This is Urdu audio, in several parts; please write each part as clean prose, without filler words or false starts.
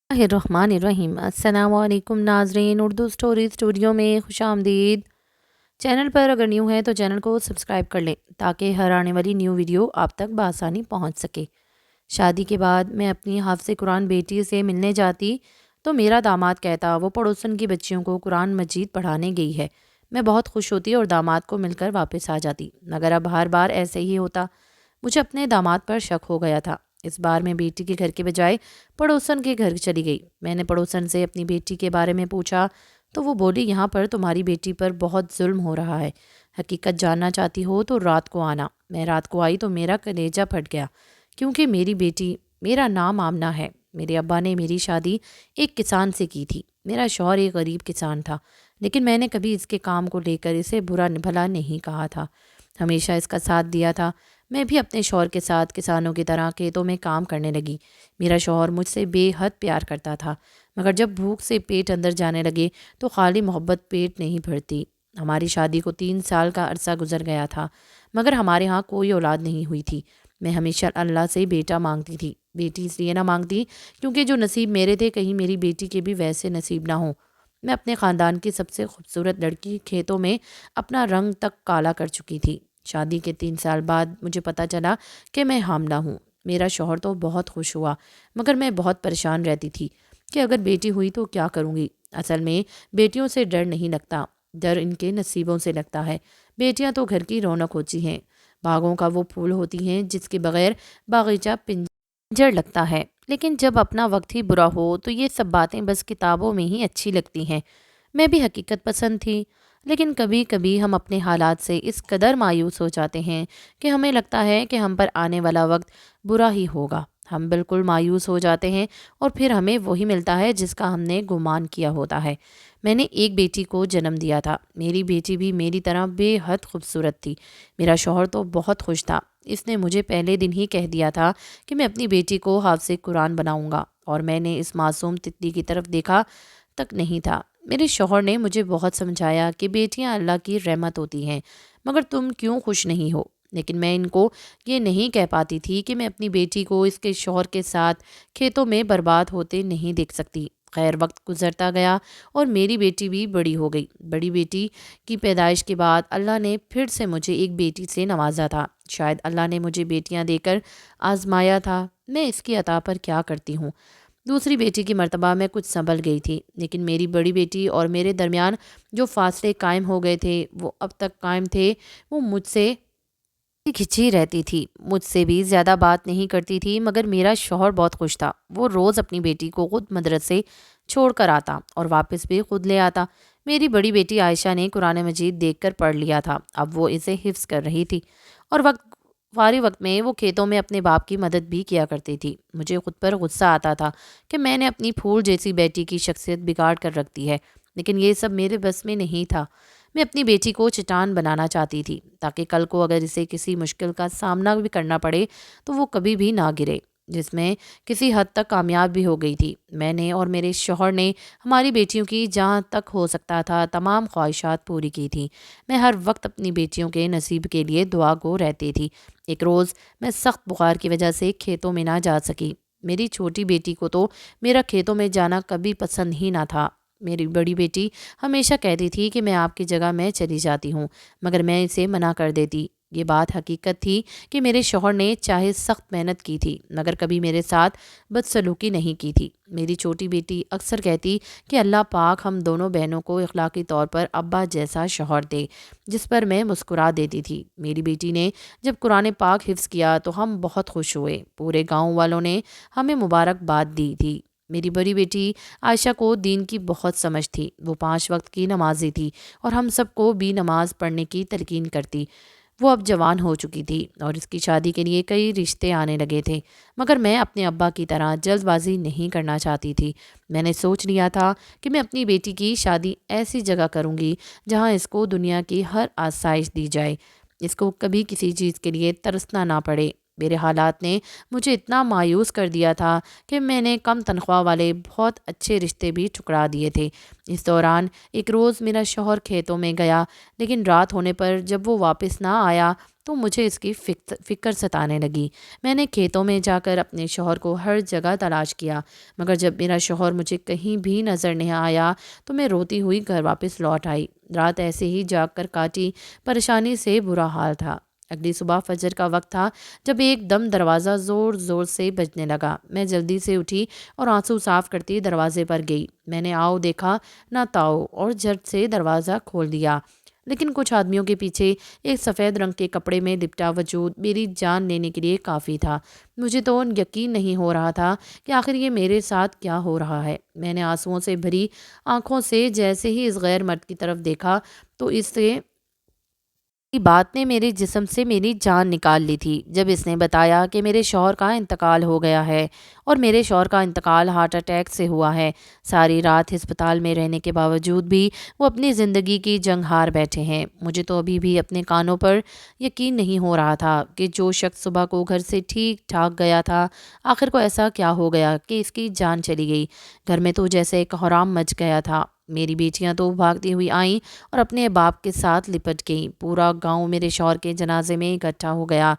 الرحمن الرحیم۔ السلام علیکم ناظرین، اردو اسٹوری اسٹوڈیو میں خوش آمدید۔ چینل پر اگر نیو ہے تو چینل کو سبسکرائب کر لیں تاکہ ہر آنے والی نیو ویڈیو آپ تک بآسانی پہنچ سکے۔ شادی کے بعد میں اپنی حافظ قرآن بیٹی سے ملنے جاتی تو میرا داماد کہتا وہ پڑوسن کی بچیوں کو قرآن مجید پڑھانے گئی ہے۔ میں بہت خوش ہوتی اور داماد کو مل کر واپس آ جاتی، مگر اب ہر بار ایسے ہی ہوتا۔ مجھے اپنے داماد پر شک ہو گیا تھا۔ اس بار میں بیٹی کے گھر کے بجائے پڑوسن کے گھر چلی گئی۔ میں نے پڑوسن سے اپنی بیٹی کے بارے میں پوچھا تو وہ بولی یہاں پر تمہاری بیٹی پر بہت ظلم ہو رہا ہے، حقیقت جاننا چاہتی ہو تو رات کو آنا۔ میں رات کو آئی تو میرا کلیجہ پھٹ گیا، کیونکہ میری بیٹی، میرا نام آمنہ ہے۔ میرے ابا نے میری شادی ایک کسان سے کی تھی۔ میرا شوہر ایک غریب کسان تھا، لیکن میں نے کبھی اس کے کام کو لے کر اسے برا بھلا نہیں کہا تھا، ہمیشہ اس کا ساتھ دیا تھا۔ میں بھی اپنے شوہر کے ساتھ کسانوں کی طرح کھیتوں میں کام کرنے لگی۔ میرا شوہر مجھ سے بے حد پیار کرتا تھا، مگر جب بھوک سے پیٹ اندر جانے لگے تو خالی محبت پیٹ نہیں بھرتی۔ ہماری شادی کو 3 سال کا عرصہ گزر گیا تھا، مگر ہمارے ہاں کوئی اولاد نہیں ہوئی تھی۔ میں ہمیشہ اللہ سے بیٹا مانگتی تھی۔ بیٹی اس لیے نہ مانگتی کیونکہ جو نصیب میرے تھے کہیں میری بیٹی کے بھی ویسے نصیب نہ ہوں۔ میں اپنے خاندان کی سب سے خوبصورت لڑکی کھیتوں میں اپنا رنگ تک کالا کر چکی تھی۔ شادی کے 3 سال بعد مجھے پتہ چلا کہ میں حاملہ ہوں۔ میرا شوہر تو بہت خوش ہوا، مگر میں بہت پریشان رہتی تھی کہ اگر بیٹی ہوئی تو کیا کروں گی۔ اصل میں بیٹیوں سے ڈر نہیں لگتا، ڈر ان کے نصیبوں سے لگتا ہے۔ بیٹیاں تو گھر کی رونق ہوتی ہیں، باغوں کا وہ پھول ہوتی ہیں جس کے بغیر باغیچہ پنجر لگتا ہے۔ لیکن جب اپنا وقت ہی برا ہو تو یہ سب باتیں بس کتابوں میں ہی اچھی لگتی ہیں۔ میں بھی حقیقت پسند تھی، لیکن کبھی کبھی ہم اپنے حالات سے اس قدر مایوس ہو جاتے ہیں کہ ہمیں لگتا ہے کہ ہم پر آنے والا وقت برا ہی ہوگا۔ ہم بالکل مایوس ہو جاتے ہیں اور پھر ہمیں وہی ملتا ہے جس کا ہم نے گمان کیا ہوتا ہے۔ میں نے ایک بیٹی کو جنم دیا تھا۔ میری بیٹی بھی میری طرح بے حد خوبصورت تھی۔ میرا شوہر تو بہت خوش تھا۔ اس نے مجھے پہلے دن ہی کہہ دیا تھا کہ میں اپنی بیٹی کو حافظ قرآن بناؤں گا، اور میں نے اس معصوم تتلی کی طرف دیکھا تک نہیں تھا۔ میرے شوہر نے مجھے بہت سمجھایا کہ بیٹیاں اللہ کی رحمت ہوتی ہیں، مگر تم کیوں خوش نہیں ہو؟ لیکن میں ان کو یہ نہیں کہہ پاتی تھی کہ میں اپنی بیٹی کو اس کے شوہر کے ساتھ کھیتوں میں برباد ہوتے نہیں دیکھ سکتی۔ خیر، وقت گزرتا گیا اور میری بیٹی بھی بڑی ہو گئی۔ بڑی بیٹی کی پیدائش کے بعد اللہ نے پھر سے مجھے ایک بیٹی سے نوازا تھا۔ شاید اللہ نے مجھے بیٹیاں دے کر آزمایا تھا، میں اس کی عطا پر کیا کرتی ہوں۔ دوسری بیٹی کی مرتبہ میں کچھ سنبھل گئی تھی، لیکن میری بڑی بیٹی اور میرے درمیان جو فاصلے قائم ہو گئے تھے وہ اب تک قائم تھے۔ وہ مجھ سے کھچی رہتی تھی، مجھ سے بھی زیادہ بات نہیں کرتی تھی، مگر میرا شوہر بہت خوش تھا۔ وہ روز اپنی بیٹی کو خود مدرسے چھوڑ کر آتا اور واپس بھی خود لے آتا۔ میری بڑی بیٹی عائشہ نے قرآن مجید دیکھ کر پڑھ لیا تھا، اب وہ اسے حفظ کر رہی تھی، اور فارغ وقت میں وہ کھیتوں میں اپنے باپ کی مدد بھی کیا کرتی تھی۔ مجھے خود پر غصہ آتا تھا کہ میں نے اپنی پھول جیسی بیٹی کی شخصیت بگاڑ کر رکھ دی ہے، لیکن یہ سب میرے بس میں نہیں تھا۔ میں اپنی بیٹی کو چٹان بنانا چاہتی تھی تاکہ کل کو اگر اسے کسی مشکل کا سامنا بھی کرنا پڑے تو وہ کبھی بھی نہ گرے، جس میں کسی حد تک کامیاب بھی ہو گئی تھی۔ میں نے اور میرے شوہر نے ہماری بیٹیوں کی جہاں تک ہو سکتا تھا تمام خواہشات پوری کی تھی۔ میں ہر وقت اپنی بیٹیوں کے نصیب کے لیے دعا گو رہتی تھی۔ ایک روز میں سخت بخار کی وجہ سے کھیتوں میں نہ جا سکی۔ میری چھوٹی بیٹی کو تو میرا کھیتوں میں جانا کبھی پسند ہی نہ تھا۔ میری بڑی بیٹی ہمیشہ کہتی تھی کہ میں آپ کی جگہ میں چلی جاتی ہوں، مگر میں اسے منع کر دیتی۔ یہ بات حقیقت تھی کہ میرے شوہر نے چاہے سخت محنت کی تھی مگر کبھی میرے ساتھ بدسلوکی نہیں کی تھی۔ میری چھوٹی بیٹی اکثر کہتی کہ اللہ پاک ہم دونوں بہنوں کو اخلاقی طور پر ابا جیسا شوہر دے، جس پر میں مسکرا دیتی تھی۔ میری بیٹی نے جب قرآن پاک حفظ کیا تو ہم بہت خوش ہوئے۔ پورے گاؤں والوں نے ہمیں مبارکباد دی تھی۔ میری بڑی بیٹی عائشہ کو دین کی بہت سمجھ تھی۔ وہ 5 وقت کی نمازی تھی اور ہم سب کو بھی نماز پڑھنے کی تلقین کرتی۔ وہ اب جوان ہو چکی تھی اور اس کی شادی کے لیے کئی رشتے آنے لگے تھے، مگر میں اپنے ابا کی طرح جلد بازی نہیں کرنا چاہتی تھی۔ میں نے سوچ لیا تھا کہ میں اپنی بیٹی کی شادی ایسی جگہ کروں گی جہاں اس کو دنیا کی ہر آسائش دی جائے، اس کو کبھی کسی چیز کے لیے ترسنا نہ پڑے۔ میرے حالات نے مجھے اتنا مایوس کر دیا تھا کہ میں نے کم تنخواہ والے بہت اچھے رشتے بھی ٹھکرا دیے تھے۔ اس دوران ایک روز میرا شوہر کھیتوں میں گیا، لیکن رات ہونے پر جب وہ واپس نہ آیا تو مجھے اس کی فکر ستانے لگی۔ میں نے کھیتوں میں جا کر اپنے شوہر کو ہر جگہ تلاش کیا، مگر جب میرا شوہر مجھے کہیں بھی نظر نہیں آیا تو میں روتی ہوئی گھر واپس لوٹ آئی۔ رات ایسے ہی جاگ کر کاٹی، پریشانی سے برا حال تھا۔ اگلی صبح فجر کا وقت تھا جب ایک دم دروازہ زور زور سے بجنے لگا۔ میں جلدی سے اٹھی اور آنسو صاف کرتی دروازے پر گئی۔ میں نے آؤ دیکھا نہ تاؤ اور جھٹ سے دروازہ کھول دیا، لیکن کچھ آدمیوں کے پیچھے ایک سفید رنگ کے کپڑے میں لپٹا وجود میری جان لینے کے لیے کافی تھا۔ مجھے تو یقین نہیں ہو رہا تھا کہ آخر یہ میرے ساتھ کیا ہو رہا ہے۔ میں نے آنسوؤں سے بھری آنکھوں سے جیسے ہی اس غیر مرد کی طرف دیکھا تو اس سے بات نے میرے جسم سے میری جان نکال لی تھی۔ جب اس نے بتایا کہ میرے شوہر کا انتقال ہو گیا ہے اور میرے شوہر کا انتقال ہارٹ اٹیک سے ہوا ہے، ساری رات ہسپتال میں رہنے کے باوجود بھی وہ اپنی زندگی کی جنگ ہار بیٹھے ہیں، مجھے تو ابھی بھی اپنے کانوں پر یقین نہیں ہو رہا تھا کہ جو شخص صبح کو گھر سے ٹھیک ٹھاک گیا تھا، آخر کو ایسا کیا ہو گیا کہ اس کی جان چلی گئی۔ گھر میں تو جیسے ایک کہرام مچ گیا تھا۔ میری بیٹیاں تو بھاگتی ہوئی آئیں اور اپنے باپ کے ساتھ لپٹ گئیں۔ پورا گاؤں میرے شوہر کے جنازے میں اکٹھا ہو گیا۔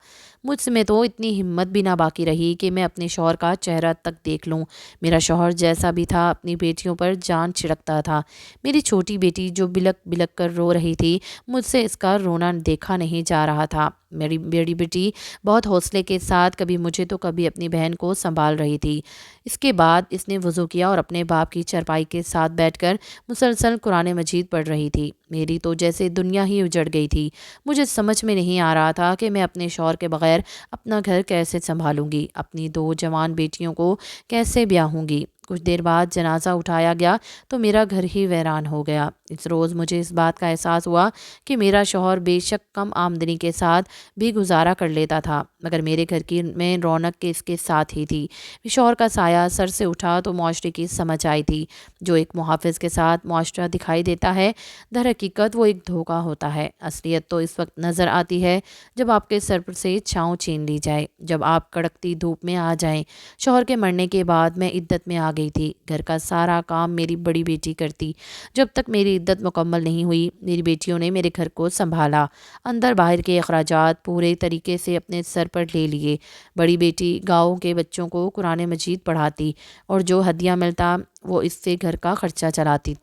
مجھ سے میں تو اتنی ہمت بھی نہ باقی رہی کہ میں اپنے شوہر کا چہرہ تک دیکھ لوں۔ میرا شوہر جیسا بھی تھا اپنی بیٹیوں پر جان چھڑکتا تھا۔ میری چھوٹی بیٹی جو بلک بلک کر رو رہی تھی، مجھ سے اس کا رونا دیکھا نہیں جا رہا تھا۔ میری بڑی بیٹی بہت حوصلے کے ساتھ کبھی مجھے تو کبھی اپنی بہن کو سنبھال رہی تھی۔ اس کے بعد اس نے وضو کیا اور اپنے باپ کی چارپائی کے ساتھ بیٹھ کر مسلسل قرآن مجید پڑھ رہی تھی۔ میری تو جیسے دنیا ہی اجڑ گئی تھی۔ مجھے سمجھ میں نہیں آ رہا تھا کہ میں اپنے شوہر کے بغیر اپنا گھر کیسے سنبھالوں گی، اپنی 2 جوان بیٹیوں کو کیسے بیاہوں گی۔ کچھ دیر بعد جنازہ اٹھایا گیا تو میرا گھر ہی ویران ہو گیا۔ اس روز مجھے اس بات کا احساس ہوا کہ میرا شوہر بے شک کم آمدنی کے ساتھ بھی گزارا کر لیتا تھا، مگر میرے گھر کی میں رونق کے اس کے ساتھ ہی تھی۔ شوہر کا سایہ سر سے اٹھا تو معاشرے کی سمجھ آئی تھی۔ جو ایک محافظ کے ساتھ معاشرہ دکھائی دیتا ہے، در حقیقت وہ ایک دھوکہ ہوتا ہے۔ اصلیت تو اس وقت نظر آتی ہے جب آپ کے سر پر سے چھاؤں چھین لی جائے، جب آپ کڑکتی دھوپ میں آ جائیں۔ شوہر کے مرنے کے بعد میں عدت میں آ گئی تھی۔ گھر کا سارا کام میری بڑی بیٹی کرتی۔ جب تک میری عدت مکمل نہیں ہوئی، میری بیٹیوں نے میرے گھر کو سنبھالا، اندر باہر کے اخراجات پورے طریقے سے اپنے سر پر لے لیے۔ بڑی بیٹی گاؤں کے بچوں کو قرآن مجید پڑھاتی اور جو ہدیہ ملتا وہ اس سے گھر کا خرچہ چلاتی۔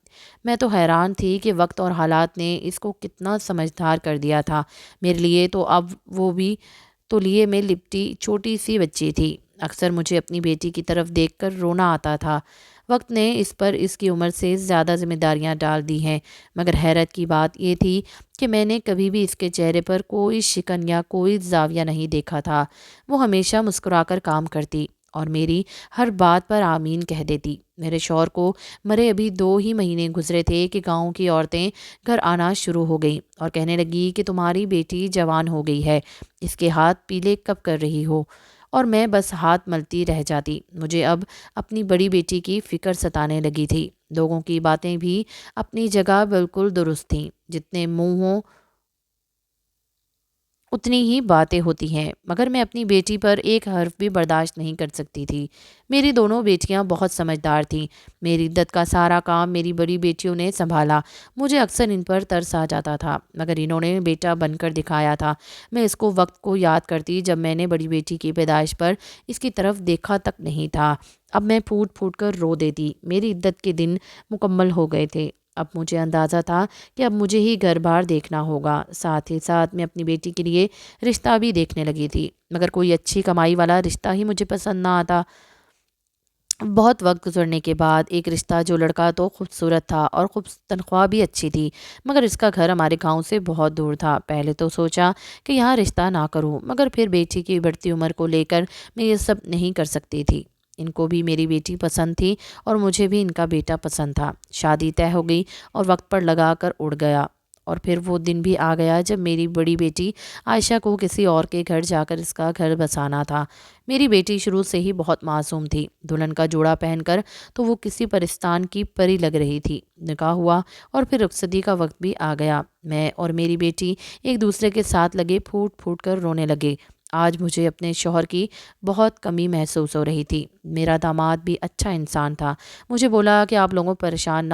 میں تو حیران تھی کہ وقت اور حالات نے اس کو کتنا سمجھدار کر دیا تھا۔ میرے لیے تو اب وہ بھی تولیے میں لپٹی چھوٹی سی بچی تھی۔ اکثر مجھے اپنی بیٹی کی طرف دیکھ کر رونا آتا تھا۔ وقت نے اس پر اس کی عمر سے زیادہ ذمہ داریاں ڈال دی ہیں، مگر حیرت کی بات یہ تھی کہ میں نے کبھی بھی اس کے چہرے پر کوئی شکن یا کوئی زاویہ نہیں دیکھا تھا۔ وہ ہمیشہ مسکرا کر کام کرتی اور میری ہر بات پر آمین کہہ دیتی۔ میرے شوہر کو مرے ابھی 2 ہی مہینے گزرے تھے کہ گاؤں کی عورتیں گھر آنا شروع ہو گئیں اور کہنے لگی کہ تمہاری بیٹی جوان ہو گئی ہے، اس کے ہاتھ پیلے کب کر رہی ہو، اور میں بس ہاتھ ملتی رہ جاتی۔ مجھے اب اپنی بڑی بیٹی کی فکر ستانے لگی تھی۔ لوگوں کی باتیں بھی اپنی جگہ بالکل درست تھیں، جتنے منہ ہوں اتنی ہی باتیں ہوتی ہیں، مگر میں اپنی بیٹی پر ایک حرف بھی برداشت نہیں کر سکتی تھی۔ میری دونوں بیٹیاں بہت سمجھدار تھیں۔ میری عدت کا سارا کام میری بڑی بیٹیوں نے سنبھالا۔ مجھے اکثر ان پر ترس آ جاتا تھا، مگر انہوں نے بیٹا بن کر دکھایا تھا۔ میں اس کو وقت کو یاد کرتی جب میں نے بڑی بیٹی کی پیدائش پر اس کی طرف دیکھا تک نہیں تھا۔ اب میں پھوٹ پھوٹ کر رو دیتی۔ میری عدت کے دن مکمل ہو گئے تھے۔ اب مجھے اندازہ تھا کہ اب مجھے ہی گھر بار دیکھنا ہوگا۔ ساتھ ہی ساتھ میں اپنی بیٹی کے لیے رشتہ بھی دیکھنے لگی تھی، مگر کوئی اچھی کمائی والا رشتہ ہی مجھے پسند نہ آتا۔ بہت وقت گزرنے کے بعد ایک رشتہ، جو لڑکا تو خوبصورت تھا اور تنخواہ بھی اچھی تھی، مگر اس کا گھر ہمارے گاؤں سے بہت دور تھا۔ پہلے تو سوچا کہ یہاں رشتہ نہ کروں، مگر پھر بیٹی کی بڑھتی عمر کو لے کر میں یہ سب نہیں کر سکتی تھی۔ ان کو بھی میری بیٹی پسند تھی اور مجھے بھی ان کا بیٹا پسند تھا۔ شادی طے ہو گئی اور وقت پر لگا کر اڑ گیا، اور پھر وہ دن بھی آ گیا جب میری بڑی بیٹی عائشہ کو کسی اور کے گھر جا کر اس کا گھر بسانا تھا۔ میری بیٹی شروع سے ہی بہت معصوم تھی۔ دلہن کا جوڑا پہن کر تو وہ کسی پرستان کی پری لگ رہی تھی۔ نکاح ہوا اور پھر رخصتی کا وقت بھی آ گیا۔ میں اور میری بیٹی ایک دوسرے کے ساتھ لگے پھوٹ پھوٹ کر رونے لگے۔ آج مجھے اپنے شوہر کی بہت کمی محسوس ہو رہی تھی۔ میرا داماد بھی اچھا انسان تھا۔ مجھے بولا کہ آپ لوگوں پریشان نہ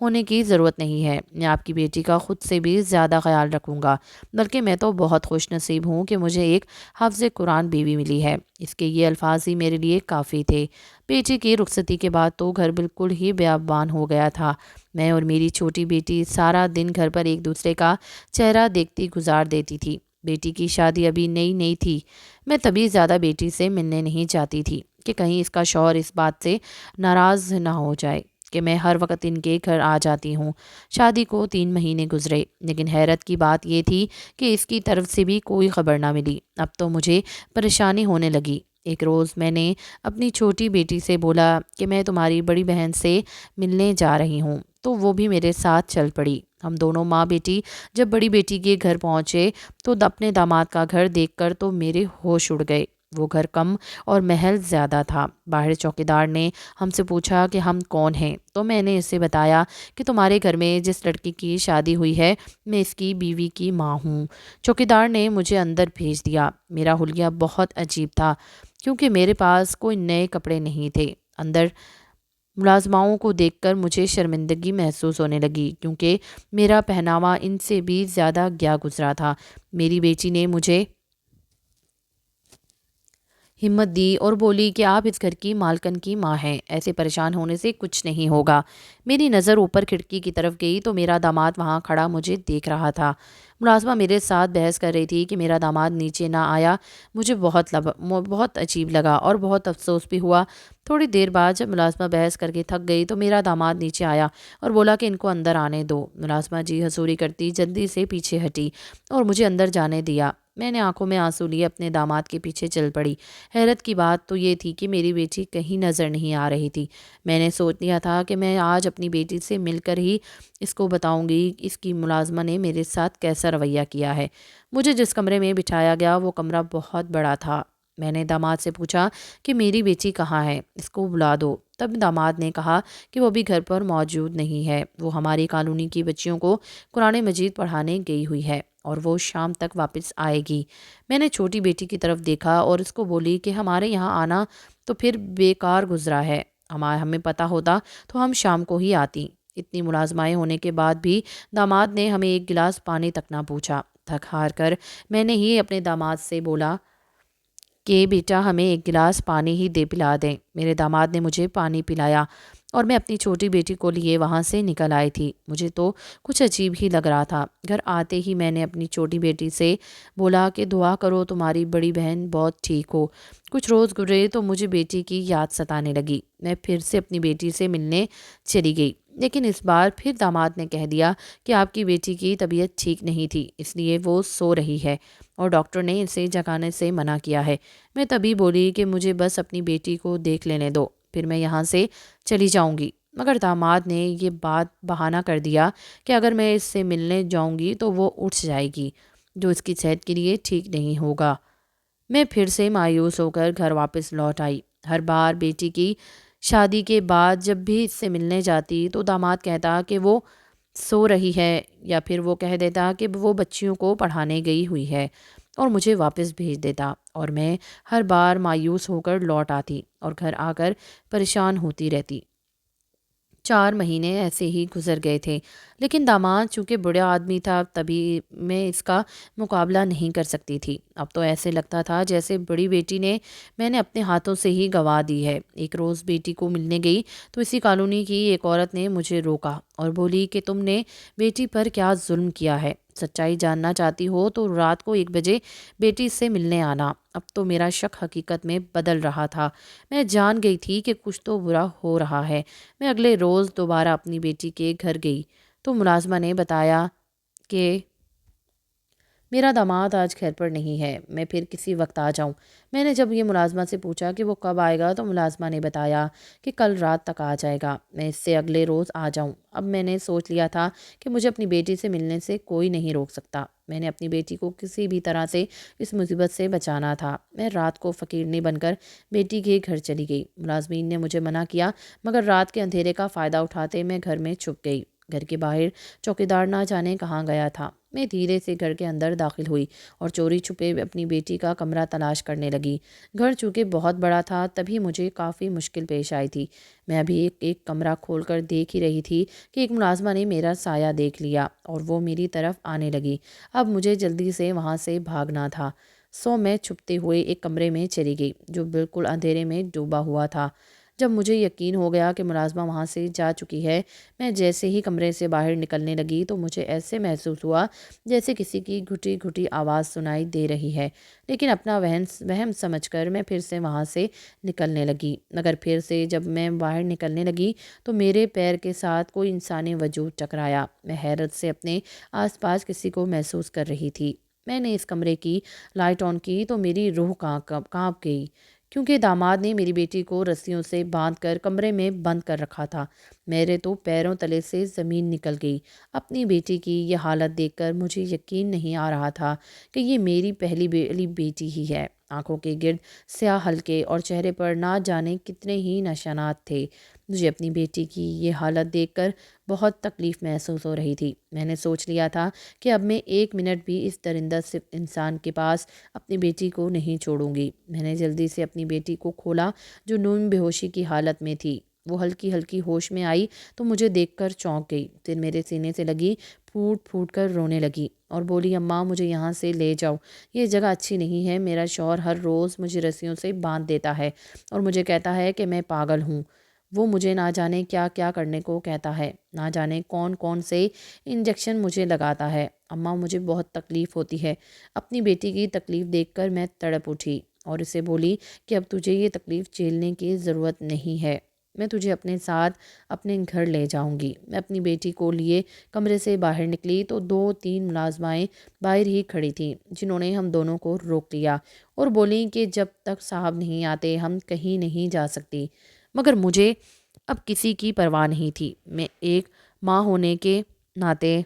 ہونے کی ضرورت نہیں ہے، میں آپ کی بیٹی کا خود سے بھی زیادہ خیال رکھوں گا، بلکہ میں تو بہت خوش نصیب ہوں کہ مجھے ایک حافظ قرآن بیوی ملی ہے۔ اس کے یہ الفاظ ہی میرے لیے کافی تھے۔ بیٹی کی رخصتی کے بعد تو گھر بالکل ہی بیابان ہو گیا تھا۔ میں اور میری چھوٹی بیٹی سارا دن گھر پر ایک دوسرے کا چہرہ دیکھتی گزار دیتی تھی۔ بیٹی کی شادی ابھی نئی نئی تھی، میں تبھی زیادہ بیٹی سے ملنے نہیں چاہتی تھی کہ کہیں اس کا شوہر اس بات سے ناراض نہ ہو جائے کہ میں ہر وقت ان کے گھر آ جاتی ہوں۔ شادی کو 3 مہینے گزرے، لیکن حیرت کی بات یہ تھی کہ اس کی طرف سے بھی کوئی خبر نہ ملی۔ اب تو مجھے پریشانی ہونے لگی۔ ایک روز میں نے اپنی چھوٹی بیٹی سے بولا کہ میں تمہاری بڑی بہن سے ملنے جا رہی ہوں، تو وہ بھی میرے ساتھ چل پڑی۔ ہم دونوں ماں بیٹی جب بڑی بیٹی کے گھر پہنچے تو اپنے داماد کا گھر دیکھ کر تو میرے ہوش اڑ گئے۔ وہ گھر کم اور محل زیادہ تھا۔ باہر چوکیدار نے ہم سے پوچھا کہ ہم کون ہیں، تو میں نے اسے بتایا کہ تمہارے گھر میں جس لڑکی کی شادی ہوئی ہے میں اس کی بیوی کی ماں ہوں۔ چوکیدار نے مجھے اندر بھیج دیا۔ میرا حلیہ بہت عجیب تھا کیونکہ میرے پاس کوئی نئے کپڑے نہیں تھے۔ اندر ملازماؤں کو دیکھ کر مجھے شرمندگی محسوس ہونے لگی کیونکہ میرا پہناوا ان سے بھی زیادہ گیا گزرا تھا۔ میری بیٹی نے مجھے ہمت دی اور بولی کہ آپ اس گھر کی مالکن کی ماں ہیں، ایسے پریشان ہونے سے کچھ نہیں ہوگا۔ میری نظر اوپر کھڑکی کی طرف گئی تو میرا داماد وہاں کھڑا مجھے دیکھ رہا تھا۔ ملازمہ میرے ساتھ بحث کر رہی تھی کہ میرا داماد نیچے نہ آیا۔ مجھے بہت عجیب لگا اور بہت افسوس بھی ہوا۔ تھوڑی دیر بعد جب ملازمہ بحث کر کے تھک گئی تو میرا داماد نیچے آیا اور بولا کہ ان کو اندر آنے دو۔ ملازمہ جی حضوری کرتی جلدی سے پیچھے ہٹی اور مجھے اندر جانے دیا۔ میں نے آنکھوں میں آنسو لیے اپنے داماد کے پیچھے چل پڑی۔ حیرت کی بات تو یہ تھی کہ میری بیٹی کہیں نظر نہیں آ رہی تھی۔ میں نے سوچ لیا تھا کہ میں آج اپنی بیٹی سے مل کر ہی اس کو بتاؤں گی اس کی ملازمہ نے میرے ساتھ کیسا رویہ کیا ہے۔ مجھے جس کمرے میں بٹھایا گیا وہ کمرہ بہت بڑا تھا۔ میں نے داماد سے پوچھا کہ میری بیٹی کہاں ہے، اس کو بلا دو۔ تب داماد نے کہا کہ وہ بھی گھر پر موجود نہیں ہے، وہ ہماری کالونی کی بچیوں کو قرآن مجید پڑھانے گئی ہوئی ہے اور وہ شام تک واپس آئے گی۔ میں نے چھوٹی بیٹی کی طرف دیکھا اور اس کو بولی کہ ہمارے یہاں آنا تو پھر بیکار گزرا ہے، ہمیں پتہ ہوتا تو ہم شام کو ہی آتی۔ اتنی ملازمائیں ہونے کے بعد بھی داماد نے ہمیں ایک گلاس پانی تک نہ پوچھا۔ تھک ہار کر میں نے ہی اپنے داماد سے بولا کہ بیٹا ہمیں ایک گلاس پانی ہی دے پلا دیں۔ میرے داماد نے مجھے پانی پلایا اور میں اپنی چھوٹی بیٹی کو لیے وہاں سے نکل آئی تھی۔ مجھے تو کچھ عجیب ہی لگ رہا تھا۔ گھر آتے ہی میں نے اپنی چھوٹی بیٹی سے بولا کہ دعا کرو تمہاری بڑی بہن بہت ٹھیک ہو۔ کچھ روز گزرے تو مجھے بیٹی کی یاد ستانے لگی۔ میں پھر سے اپنی بیٹی سے ملنے چلی گئی، لیکن اس بار پھر داماد نے کہہ دیا کہ آپ کی بیٹی کی طبیعت ٹھیک نہیں تھی، اس لیے وہ سو رہی ہے اور ڈاکٹر نے اسے جگانے سے منع کیا ہے۔ میں تبھی بولی کہ مجھے بس اپنی بیٹی کو دیکھ لینے دو، پھر میں یہاں سے چلی جاؤں گی، مگر داماد نے یہ بات بہانہ کر دیا کہ اگر میں اس سے ملنے جاؤں گی تو وہ اٹھ جائے گی، جو اس کی صحت کے لیے ٹھیک نہیں ہوگا۔ میں پھر سے مایوس ہو کر گھر واپس لوٹ آئی۔ ہر بار بیٹی کی شادی کے بعد جب بھی اس سے ملنے جاتی تو داماد کہتا کہ وہ سو رہی ہے یا پھر وہ کہہ دیتا کہ وہ بچیوں کو پڑھانے گئی ہوئی ہے اور مجھے واپس بھیج دیتا، اور میں ہر بار مایوس ہو کر لوٹ آتی اور گھر آ کر پریشان ہوتی رہتی۔ 4 مہینے ایسے ہی گزر گئے تھے، لیکن داماد چونکہ بڑا آدمی تھا تبھی میں اس کا مقابلہ نہیں کر سکتی تھی۔ اب تو ایسے لگتا تھا جیسے بڑی بیٹی میں نے اپنے ہاتھوں سے ہی گنوا دی ہے۔ ایک روز بیٹی کو ملنے گئی تو اسی کالونی کی ایک عورت نے مجھے روکا اور بولی کہ تم نے بیٹی پر کیا ظلم کیا ہے، سچائی جاننا چاہتی ہو تو رات کو 1 بجے بیٹی سے ملنے آنا۔ اب تو میرا شک حقیقت میں بدل رہا تھا۔ میں جان گئی تھی کہ کچھ تو برا ہو رہا ہے۔ میں اگلے روز دوبارہ اپنی بیٹی کے گھر گئی تو ملازمہ نے بتایا کہ میرا داماد آج گھر پر نہیں ہے، میں پھر کسی وقت آ جاؤں۔ میں نے جب یہ ملازمہ سے پوچھا کہ وہ کب آئے گا تو ملازمہ نے بتایا کہ کل رات تک آ جائے گا، میں اس سے اگلے روز آ جاؤں۔ اب میں نے سوچ لیا تھا کہ مجھے اپنی بیٹی سے ملنے سے کوئی نہیں روک سکتا۔ میں نے اپنی بیٹی کو کسی بھی طرح سے اس مصیبت سے بچانا تھا۔ میں رات کو فقیرنی بن کر بیٹی کے گھر چلی گئی۔ ملازمین نے مجھے منع کیا، مگر رات کے اندھیرے کا فائدہ اٹھاتے میں گھر میں چھپ گئی۔ گھر کے باہر چوکیدار نہ جانے کہاں گیا تھا۔ میں دھیرے سے گھر کے اندر داخل ہوئی اور چوری چھپے اپنی بیٹی کا کمرہ تلاش کرنے لگی۔ گھر چونکہ بہت بڑا تھا تبھی مجھے کافی مشکل پیش آئی تھی۔ میں ابھی ایک کمرہ کھول کر دیکھ ہی رہی تھی کہ ایک ملازمہ نے میرا سایہ دیکھ لیا اور وہ میری طرف آنے لگی۔ اب مجھے جلدی سے وہاں سے بھاگنا تھا، میں چھپتے ہوئے ایک کمرے میں چلی گئی جو بالکل اندھیرے میں ڈوبا ہوا تھا۔ جب مجھے یقین ہو گیا کہ ملازمہ وہاں سے جا چکی ہے، میں جیسے ہی کمرے سے باہر نکلنے لگی تو مجھے ایسے محسوس ہوا جیسے کسی کی گھٹی گھٹی آواز سنائی دے رہی ہے، لیکن اپنا وہم سمجھ کر میں پھر سے وہاں سے نکلنے لگی۔ مگر پھر سے جب میں باہر نکلنے لگی تو میرے پیر کے ساتھ کوئی انسانی وجود ٹکرایا۔ میں حیرت سے اپنے آس پاس کسی کو محسوس کر رہی تھی۔ میں نے اس کمرے کی لائٹ آن کی تو میری روح کانپ گئی، کیونکہ داماد نے میری بیٹی کو رسیوں سے باندھ کر کمرے میں بند کر رکھا تھا۔ میرے تو پیروں تلے سے زمین نکل گئی۔ اپنی بیٹی کی یہ حالت دیکھ کر مجھے یقین نہیں آ رہا تھا کہ یہ میری پہلی بیٹی ہی ہے۔ آنکھوں کے گرد سیاہ حلقے اور چہرے پر نہ جانے کتنے ہی نشانات تھے۔ مجھے اپنی بیٹی کی یہ حالت دیکھ کر بہت تکلیف محسوس ہو رہی تھی۔ میں نے سوچ لیا تھا کہ اب میں ایک منٹ بھی اس درندہ صرف انسان کے پاس اپنی بیٹی کو نہیں چھوڑوں گی۔ میں نے جلدی سے اپنی بیٹی کو کھولا جو نیم بے ہوشی کی حالت میں تھی۔ وہ ہلکی ہلکی ہوش میں آئی تو مجھے دیکھ کر چونک گئی، پھر میرے سینے سے لگی پھوٹ پھوٹ کر رونے لگی اور بولی، اماں مجھے یہاں سے لے جاؤ، یہ جگہ اچھی نہیں ہے۔ میرا شوہر ہر روز مجھے رسیوں سے باندھ دیتا ہے اور مجھے کہتا ہے کہ میں پاگل ہوں۔ وہ مجھے نہ جانے کیا کیا کرنے کو کہتا ہے، نہ جانے کون کون سے انجیکشن مجھے لگاتا ہے۔ اماں مجھے بہت تکلیف ہوتی ہے۔ اپنی بیٹی کی تکلیف دیکھ کر میں تڑپ اٹھی اور اسے بولی کہ اب تجھے یہ تکلیف جھیلنے کی ضرورت نہیں ہے، میں تجھے اپنے ساتھ اپنے گھر لے جاؤں گی۔ میں اپنی بیٹی کو لیے کمرے سے باہر نکلی تو 2-3 ملازمائیں باہر ہی کھڑی تھیں، جنہوں نے ہم دونوں کو روک لیا اور بولیں کہ جب تک صاحب نہیں آتے ہم کہیں نہیں جا سکتی۔ مگر مجھے اب کسی کی پرواہ نہیں تھی۔ میں ایک ماں ہونے کے ناطے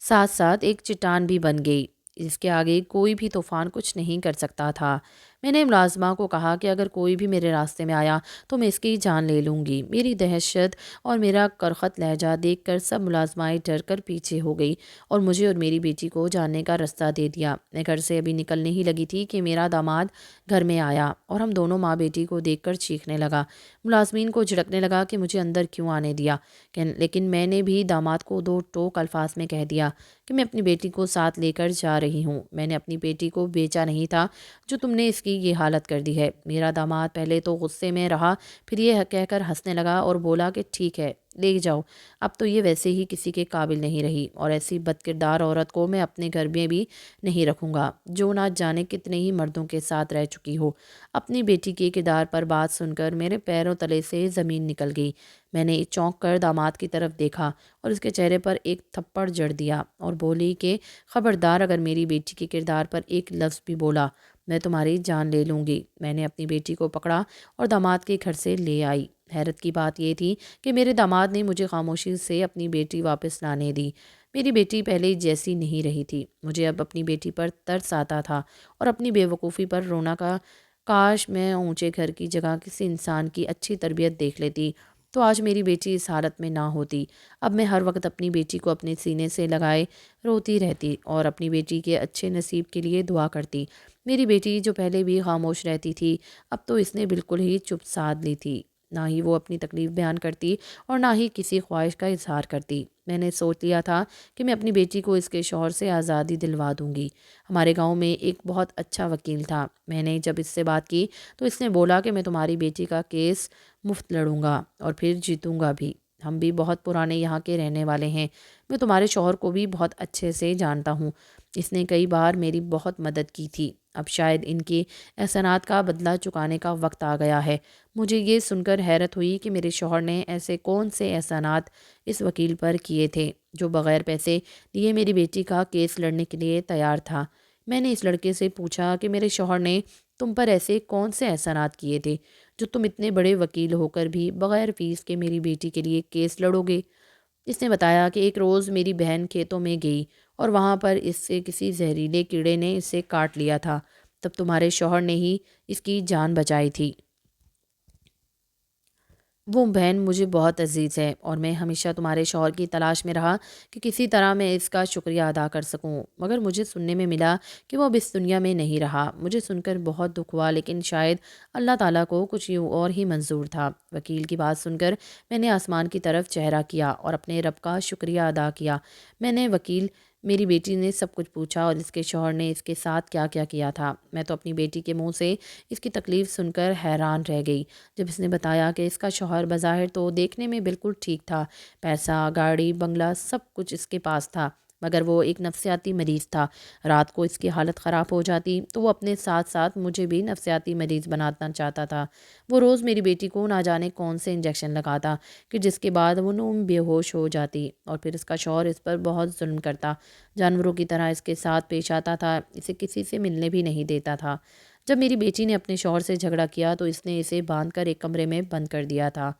ساتھ ساتھ ایک چٹان بھی بن گئی، جس کے آگے کوئی بھی طوفان کچھ نہیں کر سکتا تھا۔ میں نے ملازمہ کو کہا کہ اگر کوئی بھی میرے راستے میں آیا تو میں اس کی جان لے لوں گی۔ میری دہشت اور میرا کرخت لہجہ دیکھ کر سب ملازمائیں ڈر کر پیچھے ہو گئی اور مجھے اور میری بیٹی کو جانے کا راستہ دے دیا۔ میں گھر سے ابھی نکلنے ہی لگی تھی کہ میرا داماد گھر میں آیا اور ہم دونوں ماں بیٹی کو دیکھ کر چیخنے لگا۔ ملازمین کو جھڑکنے لگا کہ مجھے اندر کیوں آنے دیا، لیکن میں نے بھی داماد کو 2 ٹوک الفاظ میں کہہ دیا کہ میں اپنی بیٹی کو ساتھ لے کر جا رہی ہوں۔ میں نے اپنی بیٹی کو بیچا نہیں تھا جو تم نے اس کی یہ حالت کر دی ہے۔ میرا داماد پہلے تو غصے میں رہا، پھر یہ کہہ کر ہنسنے لگا اور بولا کہ ٹھیک ہے لے جاؤ، اب تو یہ ویسے ہی کسی کے قابل نہیں رہی اور ایسی بد کردار عورت کو میں اپنے گھر میں بھی نہیں رکھوں گا جو نہ جانے کتنے ہی مردوں کے ساتھ رہ چکی ہو۔ اپنی بیٹی کے کردار پر بات سن کر میرے پیروں تلے سے زمین نکل گئی۔ میں نے چونک کر داماد کی طرف دیکھا اور اس کے چہرے پر ایک تھپڑ جڑ دیا اور بولی کہ خبردار اگر میری بیٹی کے کردار پر ایک لفظ بھی بولا میں تمہاری جان لے لوں گی۔ میں نے اپنی بیٹی کو پکڑا اور داماد کے گھر سے لے آئی۔ حیرت کی بات یہ تھی کہ میرے داماد نے مجھے خاموشی سے اپنی بیٹی واپس لانے دی۔ میری بیٹی پہلے جیسی نہیں رہی تھی۔ مجھے اب اپنی بیٹی پر ترس آتا تھا اور اپنی بے وقوفی پر رونا کا کاش میں اونچے گھر کی جگہ کسی انسان کی اچھی تربیت دیکھ لیتی تو آج میری بیٹی اس حالت میں نہ ہوتی۔ اب میں ہر وقت اپنی بیٹی کو اپنے سینے سے لگائے روتی رہتی اور اپنی بیٹی کے اچھے نصیب کے لیے دعا کرتی۔ میری بیٹی جو پہلے بھی خاموش رہتی تھی اب تو اس نے بالکل ہی چپ سادھ لی تھی، نہ ہی وہ اپنی تکلیف بیان کرتی اور نہ ہی کسی خواہش کا اظہار کرتی۔ میں نے سوچ لیا تھا کہ میں اپنی بیٹی کو اس کے شوہر سے آزادی دلوا دوں گی۔ ہمارے گاؤں میں ایک بہت اچھا وکیل تھا۔ میں نے جب اس سے بات کی تو اس نے بولا کہ میں تمہاری بیٹی کا کیس مفت لڑوں گا اور پھر جیتوں گا بھی۔ ہم بھی بہت پرانے یہاں کے رہنے والے ہیں، میں تمہارے شوہر کو بھی بہت اچھے سے جانتا ہوں، اس نے کئی بار میری بہت مدد کی تھی، اب شاید ان کے احسانات کا بدلہ چکانے کا وقت آ گیا ہے۔ مجھے یہ سن کر حیرت ہوئی کہ میرے شوہر نے ایسے کون سے احسانات اس وکیل پر کیے تھے جو بغیر پیسے لیے میری بیٹی کا کیس لڑنے کے لیے تیار تھا۔ میں نے اس لڑکے سے پوچھا کہ میرے شوہر نے تم پر ایسے کون سے احسانات کیے تھے جو تم اتنے بڑے وکیل ہو کر بھی بغیر فیس کے میری بیٹی کے لیے کیس لڑو گے؟ اس نے بتایا کہ ایک روز میری بہن کھیتوں میں گئی اور وہاں پر اس سے کسی زہریلے کیڑے نے اسے کاٹ لیا تھا، تب تمہارے شوہر نے ہی اس کی جان بچائی تھی۔ وہ بہن مجھے بہت عزیز ہے اور میں ہمیشہ تمہارے شوہر کی تلاش میں رہا کہ کسی طرح میں اس کا شکریہ ادا کر سکوں، مگر مجھے سننے میں ملا کہ وہ اب اس دنیا میں نہیں رہا۔ مجھے سن کر بہت دکھ ہوا، لیکن شاید اللہ تعالیٰ کو کچھ یوں اور ہی منظور تھا۔ وکیل کی بات سن کر میں نے آسمان کی طرف چہرہ کیا اور اپنے رب کا شکریہ ادا کیا۔ میں نے وکیل میری بیٹی نے سب کچھ پوچھا اور اس کے شوہر نے اس کے ساتھ کیا کیا کیا تھا۔ میں تو اپنی بیٹی کے منہ سے اس کی تکلیف سن کر حیران رہ گئی، جب اس نے بتایا کہ اس کا شوہر بظاہر تو دیکھنے میں بالکل ٹھیک تھا، پیسہ، گاڑی، بنگلہ سب کچھ اس کے پاس تھا، مگر وہ ایک نفسیاتی مریض تھا۔ رات کو اس کی حالت خراب ہو جاتی تو وہ اپنے ساتھ ساتھ مجھے بھی نفسیاتی مریض بنانا چاہتا تھا۔ وہ روز میری بیٹی کو نہ جانے کون سے انجیکشن لگاتا کہ جس کے بعد وہ نوم بے ہوش ہو جاتی، اور پھر اس کا شوہر اس پر بہت ظلم کرتا، جانوروں کی طرح اس کے ساتھ پیش آتا تھا، اسے کسی سے ملنے بھی نہیں دیتا تھا۔ جب میری بیٹی نے اپنے شوہر سے جھگڑا کیا تو اس نے اسے باندھ کر ایک کمرے میں بند کر دیا تھا۔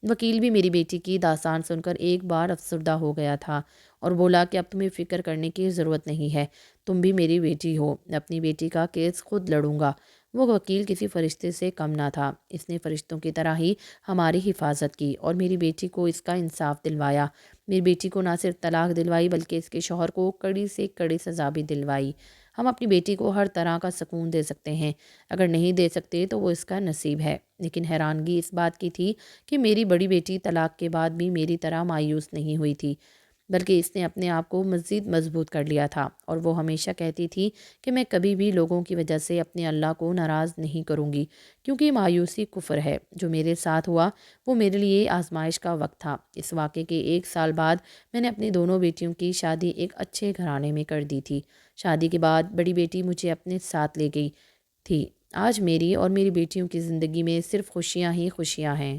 وکیل بھی میری بیٹی کی داستان سن کر ایک بار افسردہ ہو گیا تھا اور بولا کہ اب تمہیں فکر کرنے کی ضرورت نہیں ہے، تم بھی میری بیٹی ہو، میں اپنی بیٹی کا کیس خود لڑوں گا۔ وہ وکیل کسی فرشتے سے کم نہ تھا، اس نے فرشتوں کی طرح ہی ہماری حفاظت کی اور میری بیٹی کو اس کا انصاف دلوایا۔ میری بیٹی کو نہ صرف طلاق دلوائی بلکہ اس کے شوہر کو کڑی سے کڑی سزا بھی دلوائی۔ ہم اپنی بیٹی کو ہر طرح کا سکون دے سکتے ہیں، اگر نہیں دے سکتے تو وہ اس کا نصیب ہے، لیکن حیرانگی اس بات کی تھی کہ میری بڑی بیٹی طلاق کے بعد بھی میری طرح مایوس نہیں ہوئی تھی، بلکہ اس نے اپنے آپ کو مزید مضبوط کر لیا تھا، اور وہ ہمیشہ کہتی تھی کہ میں کبھی بھی لوگوں کی وجہ سے اپنے اللہ کو ناراض نہیں کروں گی، کیونکہ مایوسی کفر ہے۔ جو میرے ساتھ ہوا وہ میرے لیے آزمائش کا وقت تھا۔ اس واقعے کے 1 سال بعد میں نے اپنی دونوں بیٹیوں کی شادی ایک اچھے گھرانے میں کر دی تھی۔ شادی کے بعد بڑی بیٹی مجھے اپنے ساتھ لے گئی تھی۔ آج میری اور میری بیٹیوں کی زندگی میں صرف خوشیاں ہی خوشیاں ہیں۔